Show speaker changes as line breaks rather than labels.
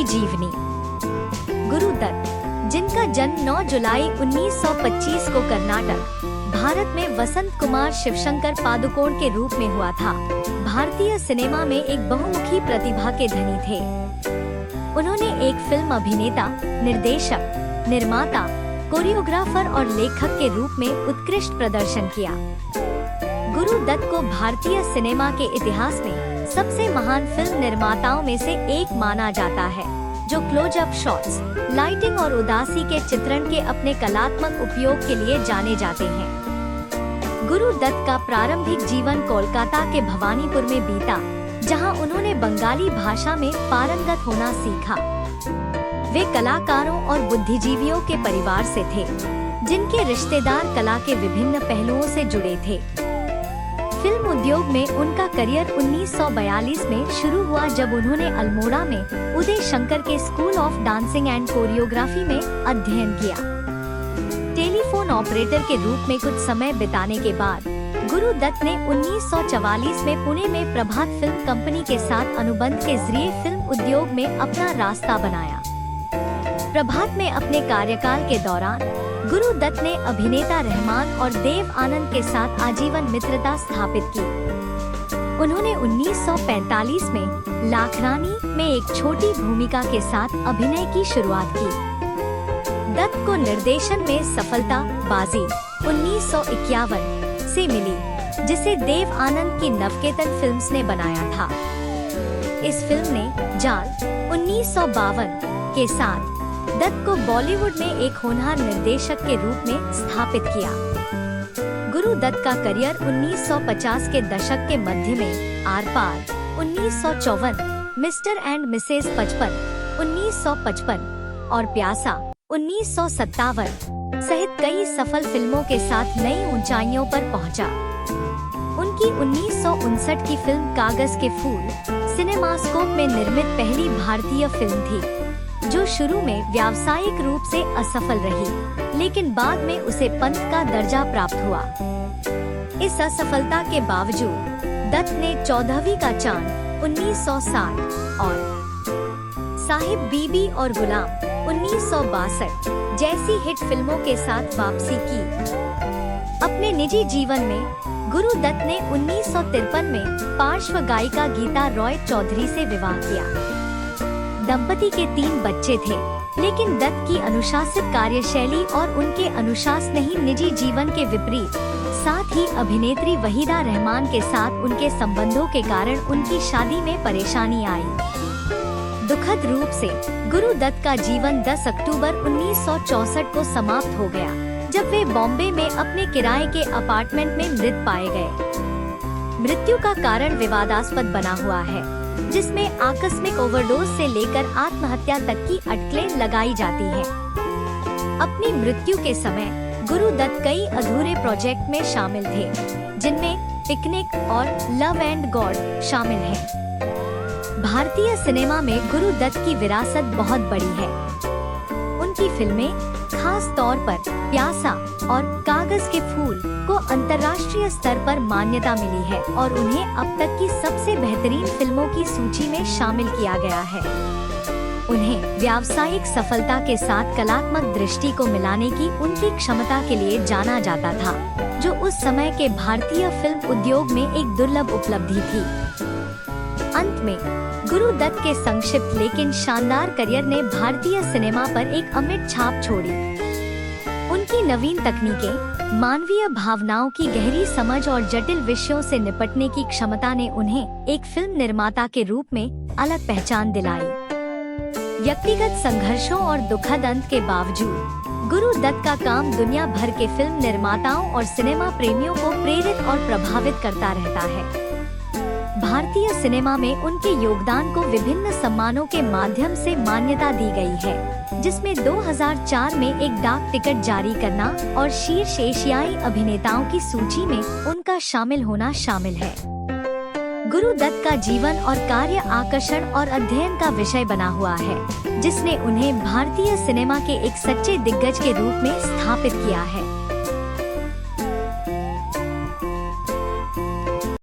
की जीवनी। गुरु दत्त, जिनका जन्म 9 जुलाई 1925 को कर्नाटक, भारत में वसंत कुमार शिवशंकर पादुकोण के रूप में हुआ था, भारतीय सिनेमा में एक बहुमुखी प्रतिभा के धनी थे। उन्होंने एक फिल्म अभिनेता, निर्देशक, निर्माता, कोरियोग्राफर और लेखक के रूप में उत्कृष्ट प्रदर्शन किया। गुरु दत्त को भारतीय सिनेमा के इतिहास में सबसे महान फिल्म निर्माताओं में से एक माना जाता है, जो क्लोजअप शॉट्स, लाइटिंग और उदासी के चित्रण के अपने कलात्मक उपयोग के लिए जाने जाते हैं। गुरु दत्त का प्रारंभिक जीवन कोलकाता के भवानीपुर में बीता, जहां उन्होंने बंगाली भाषा में पारंगत होना सीखा। वे कलाकारों और बुद्धिजीवियों के परिवार से थे, जिनके रिश्तेदार कला के विभिन्न पहलुओं से जुड़े थे। फिल्म उद्योग में उनका करियर 1942 में शुरू हुआ, जब उन्होंने अल्मोड़ा में उदय शंकर के school of dancing and choreography में अध्ययन किया। टेलीफोन ऑपरेटर के रूप में कुछ समय बिताने के बाद गुरु दत्त ने 1944 में पुणे में प्रभात फिल्म कंपनी के साथ अनुबंध के जरिए फिल्म उद्योग में अपना रास्ता बनाया। प्रभात में अपने कार्यकाल के दौरान गुरु दत्त ने अभिनेता रहमान और देव आनंद के साथ आजीवन मित्रता स्थापित की। उन्होंने 1945 में लाखरानी में एक छोटी भूमिका के साथ अभिनय की शुरुआत की। दत्त को निर्देशन में सफलता बाजी 1951 से मिली, जिसे देव आनंद की नवकेतन फिल्म्स ने बनाया था। इस फिल्म ने जाल 1952 के साथ दत्त को बॉलीवुड में एक होनहार निर्देशक के रूप में स्थापित किया। गुरु दत्त का करियर 1950 के दशक के मध्य में Aar Paar 1954, mister and missus 55 1955 और प्यासा 1957 सहित कई सफल फिल्मों के साथ नई ऊंचाइयों पर पहुंचा। उनकी 1959 की फिल्म कागज के फूल सिनेमास्कोप में निर्मित पहली भारतीय फिल्म थी, जो शुरू में व्यावसायिक रूप से असफल रही, लेकिन बाद में उसे पंत का दर्जा प्राप्त हुआ। इस असफलता के बावजूद दत्त ने 14वीं का चांद 1960 और साहिब बीबी और गुलाम 1962 जैसी हिट फिल्मों के साथ वापसी की। अपने निजी जीवन में गुरु दत्त ने 1953 में पार्श्व गायिका गीता रॉय चौधरी से विवाह किया। दंपति के 3 बच्चे थे, लेकिन दत्त की अनुशासित कार्यशैली और उनके अनुशासनहीन निजी जीवन के विपरीत, साथ ही अभिनेत्री वहीदा रहमान के साथ उनके संबंधों के कारण उनकी शादी में परेशानी आई। दुखद रूप से गुरु दत्त का जीवन 10 अक्टूबर 1964 को समाप्त हो गया, जब वे बॉम्बे में अपने किराए के अपार्टमेंट में मृत पाए गए। मृत्यु का कारण विवादास्पद बना हुआ है, जिसमें आकस्मिक ओवरडोज से लेकर आत्महत्या तक की अटकलें लगाई जाती हैं। अपनी मृत्यु के समय गुरु दत्त कई अधूरे प्रोजेक्ट में शामिल थे, जिनमें पिकनिक और लव एंड गॉड शामिल हैं। भारतीय सिनेमा में गुरु दत्त की विरासत बहुत बड़ी है। उनकी फिल्में, खास तौर पर प्यासा और कागज के फूल, को अंतर्राष्ट्रीय स्तर पर मान्यता मिली है और उन्हें अब तक की सबसे बेहतरीन फिल्मों की सूची में शामिल किया गया है। उन्हें व्यावसायिक सफलता के साथ कलात्मक दृष्टि को मिलाने की उनकी क्षमता के लिए जाना जाता था, जो उस समय के भारतीय फिल्म उद्योग में एक दुर्लभ उपलब्धि थी। अंत में गुरु दत्त के संक्षिप्त लेकिन शानदार करियर ने भारतीय सिनेमा पर एक अमिट छाप छोड़ी। उनकी नवीन तकनीकें, मानवीय भावनाओं की गहरी समझ और जटिल विषयों से निपटने की क्षमता ने उन्हें एक फिल्म निर्माता के रूप में अलग पहचान दिलाई। व्यक्तिगत संघर्षों और दुखद अंत के बावजूद गुरु दत्त का काम दुनिया भर के फिल्म निर्माताओं और सिनेमा प्रेमियों को प्रेरित और प्रभावित करता रहता है। भारतीय सिनेमा में उनके योगदान को विभिन्न सम्मानों के माध्यम से मान्यता दी गई है, जिसमें 2004 में एक डाक टिकट जारी करना और शीर्ष एशियाई अभिनेताओं की सूची में उनका शामिल होना शामिल है। गुरु दत्त का जीवन और कार्य आकर्षण और अध्ययन का विषय बना हुआ है, जिसने उन्हें भारतीय सिनेमा के एक सच्चे दिग्गज के रूप में स्थापित किया है।